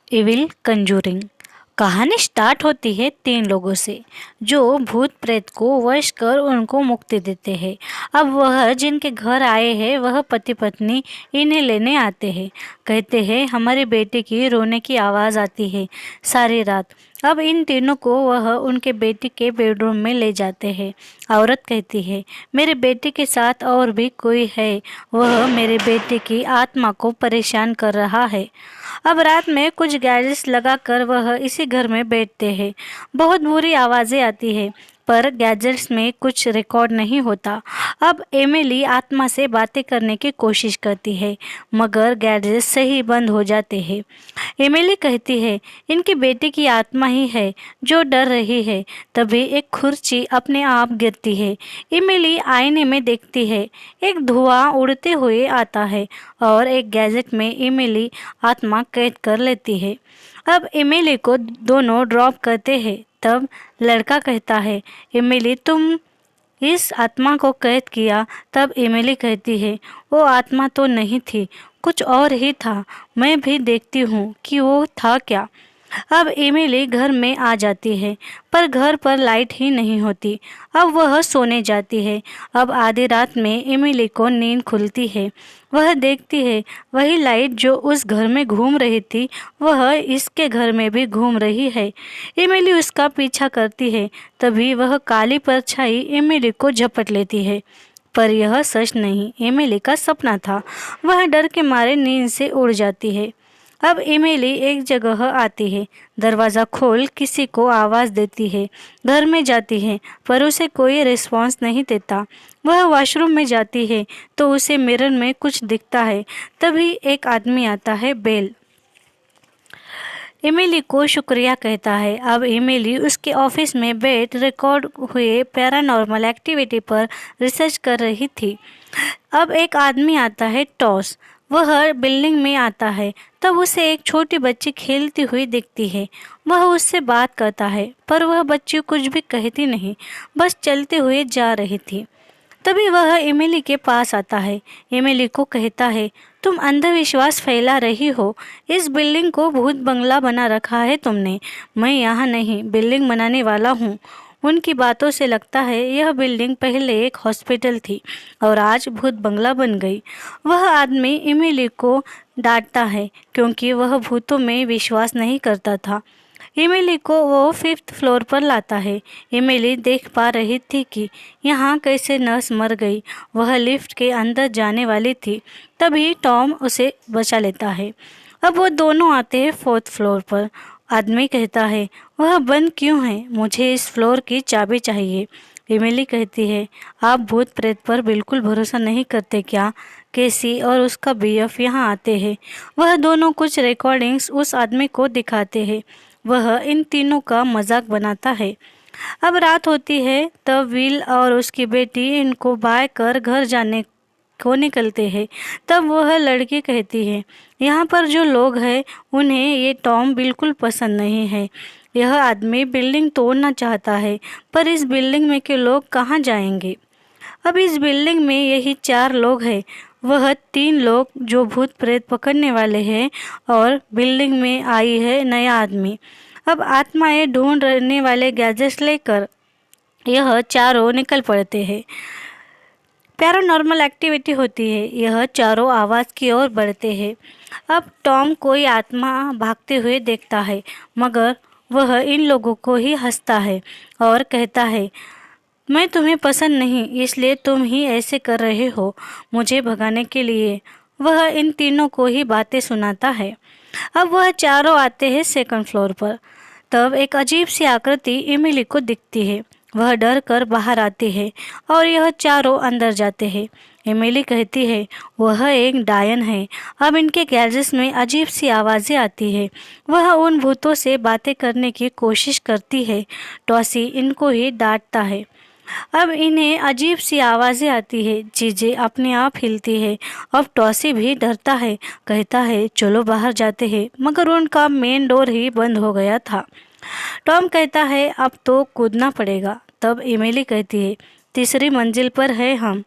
Evil Conjuring. कहानी start होती है 3 लोगों से जो भूत प्रेत को वश कर उनको मुक्ति देते हैं। अब वह जिनके घर आए हैं वह पति पत्नी इन्हें लेने आते हैं। कहते हैं हमारे बेटे की रोने की आवाज़ आती है सारी रात। अब इन तीनों को वह उनके बेटे के बेडरूम में ले जाते हैं। औरत कहती है मेरे बेटे के साथ और भी कोई है, वह मेरे बेटे की आत्मा को परेशान कर रहा है। अब रात में कुछ गैजेट्स लगाकर वह इसी घर में बैठते हैं। बहुत बुरी आवाज़ें आती है पर गैजेट्स में कुछ रिकॉर्ड नहीं होता। अब एमिली आत्मा से बातें करने की कोशिश करती है मगर गैजेट्स सही बंद हो जाते हैं। एमिली कहती है इनके बेटे की आत्मा ही है जो डर रही है। तभी एक कुर्सी अपने आप गिरती है। एमिली आईने में देखती है एक धुआं उड़ते हुए आता है और एक गैजेट में एमिली आत्मा कैद कर लेती है। अब एमिली को दोनों ड्रॉप करते हैं। तब लड़का कहता है एमिली तुम इस आत्मा को कैद किया। तब एमिली कहती है वो आत्मा तो नहीं थी, कुछ और ही था। मैं भी देखती हूँ कि वो था क्या। अब एमिली घर में आ जाती है पर घर पर लाइट ही नहीं होती। अब वह सोने जाती है। अब आधी रात में एमिली को नींद खुलती है। वह देखती है वही लाइट जो उस घर में घूम रही थी वह इसके घर में भी घूम रही है। एमिली उसका पीछा करती है। तभी वह काली परछाई एमिली को झपट लेती है। पर यह सच नहीं, एमिली का सपना था। वह डर के मारे नींद से उड़ जाती है। अब एमिली एक जगह आती है, दरवाज़ा खोल किसी को आवाज़ देती है। घर में जाती है पर उसे कोई रिस्पॉन्स नहीं देता। वह वॉशरूम में जाती है तो उसे मिरर में कुछ दिखता है। तभी एक आदमी आता है, बेल एमिली को शुक्रिया कहता है। अब एमिली उसके ऑफिस में बैठ रिकॉर्ड हुए पैरानॉर्मल एक्टिविटी पर रिसर्च कर रही थी। अब एक आदमी आता है, टॉस। वह बिल्डिंग में आता है। तब उसे एक छोटी बच्ची खेलती हुई दिखती है। वह उससे बात करता है पर वह बच्ची कुछ भी कहती नहीं, बस चलते हुए जा रही थी। तभी वह एमिली के पास आता है। एमिली को कहता है तुम अंधविश्वास फैला रही हो। इस बिल्डिंग को भूत बंगला बना रखा है तुमने। मैं यहाँ नहीं बिल्डिंग बनाने वाला हूँ। उनकी बातों से लगता है यह बिल्डिंग पहले एक हॉस्पिटल थी और आज भूत बंगला बन गई। वह आदमी एमिली को डांटता है क्योंकि वह भूतों में विश्वास नहीं करता था। एमिली को वो 5th फ्लोर पर लाता है। एमिली देख पा रही थी कि यहाँ कैसे नर्स मर गई। वह लिफ्ट के अंदर जाने वाली थी, तभी टॉम उसे बचा लेता है। अब वो दोनों आते हैं 4th फ्लोर पर। आदमी कहता है वह बंद क्यों है, मुझे इस फ्लोर की चाबी चाहिए। एमिली कहती है आप भूत प्रेत पर बिल्कुल भरोसा नहीं करते क्या। केसी और उसका बीएफ यहाँ आते हैं। वह दोनों कुछ रिकॉर्डिंग्स उस आदमी को दिखाते हैं। वह इन तीनों का मजाक बनाता है। अब रात होती है तब विल और उसकी बेटी इनको बाय कर घर जाने को निकलते हैं। तब वह लड़की कहती है यहाँ पर जो लोग हैं उन्हें ये टॉम बिल्कुल पसंद नहीं है। यह आदमी बिल्डिंग तोड़ना चाहता है पर इस बिल्डिंग में के लोग कहाँ जाएंगे। अब इस बिल्डिंग में यही 4 लोग हैं। वह 3 लोग जो भूत प्रेत पकड़ने वाले हैं और बिल्डिंग में आई है नया आदमी। अब आत्माएं ढूंढने वाले गैजेट्स लेकर यह चारों निकल पड़ते हैं। पैरानॉर्मल एक्टिविटी होती है। यह चारों आवाज़ की ओर बढ़ते हैं। अब टॉम कोई आत्मा भागते हुए देखता है मगर वह इन लोगों को ही हंसता है और कहता है मैं तुम्हें पसंद नहीं इसलिए तुम ही ऐसे कर रहे हो मुझे भगाने के लिए। वह इन तीनों को ही बातें सुनाता है। अब वह चारों आते हैं 2nd फ्लोर पर। तब एक अजीब सी आकृति एमिली को दिखती है। वह डर कर बाहर आती है और यह चारों अंदर जाते हैं। एमिली कहती है वह एक डायन है। अब इनके गैजेट्स में अजीब सी आवाज़ें आती है। वह उन भूतों से बातें करने की कोशिश करती है। टॉसी इनको ही डांटता है। अब इन्हें अजीब सी आवाज़ें आती है, चीज़ें अपने आप हिलती है। अब टॉसी भी डरता है, कहता है चलो बाहर जाते हैं मगर उनका मेन डोर ही बंद हो गया था। टॉम कहता है अब तो कूदना पड़ेगा। तब एमिली कहती है 3री मंजिल पर है हम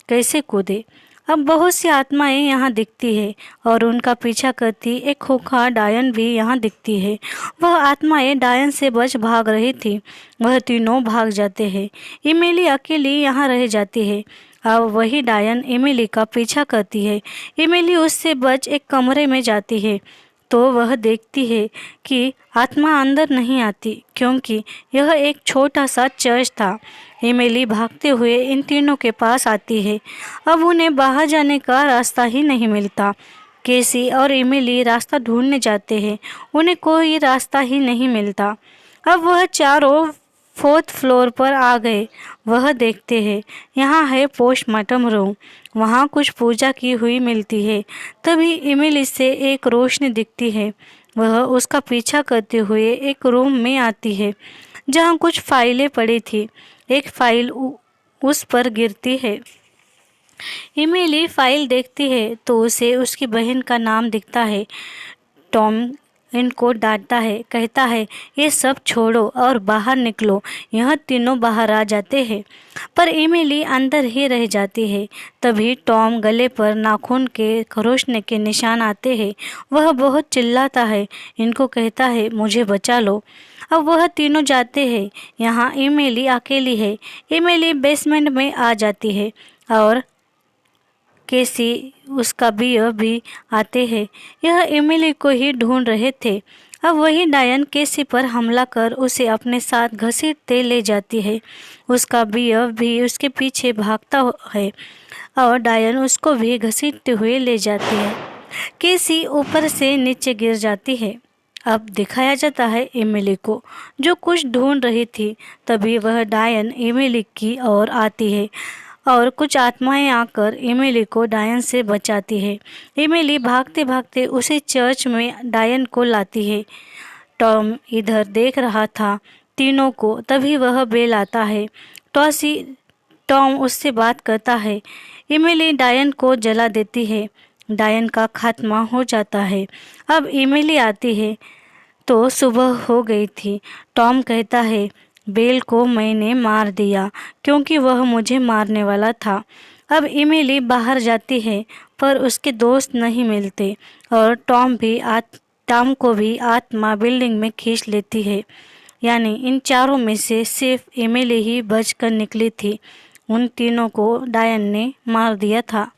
कैसे कूदे। अब बहुत सी आत्माएं यहाँ दिखती है और उनका पीछा करती एक खूंखार डायन भी यहाँ दिखती है। वह आत्माएं डायन से बच भाग रही थी। वह तीनों भाग जाते हैं। इमिली अकेली यहाँ रह जाती है। अब वही डायन इमिली का पीछा करती है। इमिली उससे बच एक कमरे में जाती है तो वह देखती है कि आत्मा अंदर नहीं आती क्योंकि यह एक छोटा सा चर्च था। एमिली भागते हुए इन तीनों के पास आती है। अब उन्हें बाहर जाने का रास्ता ही नहीं मिलता। केसी और एमिली रास्ता ढूंढने जाते हैं। उन्हें कोई रास्ता ही नहीं मिलता। अब वह चारों 4th फ्लोर पर आ गए। वह देखते हैं यहाँ है पोस्टमार्टम रूम। वहाँ कुछ पूजा की हुई मिलती है। तभी इमिली से एक रोशनी दिखती है। वह उसका पीछा करते हुए एक रूम में आती है जहाँ कुछ फाइलें पड़ी थी। एक फाइल उस पर गिरती है। इमिली फाइल देखती है तो उसे उसकी बहन का नाम दिखता है। टॉम इनको डांटता है, कहता है ये सब छोड़ो और बाहर निकलो। यह तीनों बाहर आ जाते हैं पर इमिली अंदर ही रह जाती है। तभी टॉम गले पर नाखून के खरोंचने के निशान आते हैं। वह बहुत चिल्लाता है, इनको कहता है मुझे बचा लो। अब वह तीनों जाते हैं। यहाँ इमिली अकेली है। इमिली बेसमेंट में आ जाती है और केसी उसका बीयर भी आते हैं। यह इमिली को ही ढूंढ रहे थे। अब वही डायन केसी पर हमला कर उसे अपने साथ घसीटते ले जाती है। उसका बीयर भी उसके पीछे भागता है और डायन उसको भी घसीटते हुए ले जाती है। केसी ऊपर से नीचे गिर जाती है। अब दिखाया जाता है इमिली को जो कुछ ढूंढ रही थी। तभी वह डायन इमिली की ओर आती है और कुछ आत्माएं आकर इमिली को डायन से बचाती है। इमिली भागते भागते उसे चर्च में डायन को लाती है। टॉम इधर देख रहा था तीनों को। तभी वह बेल आता है। टॉम उससे बात करता है। इमिली डायन को जला देती है। डायन का खात्मा हो जाता है। अब इमिली आती है तो सुबह हो गई थी। टॉम कहता है बेल को मैंने मार दिया क्योंकि वह मुझे मारने वाला था। अब इमिली बाहर जाती है पर उसके दोस्त नहीं मिलते और टॉम को भी आत्मा बिल्डिंग में खींच लेती है। यानी इन चारों में से सिर्फ इमिली ही बचकर निकली थी। उन तीनों को डायन ने मार दिया था।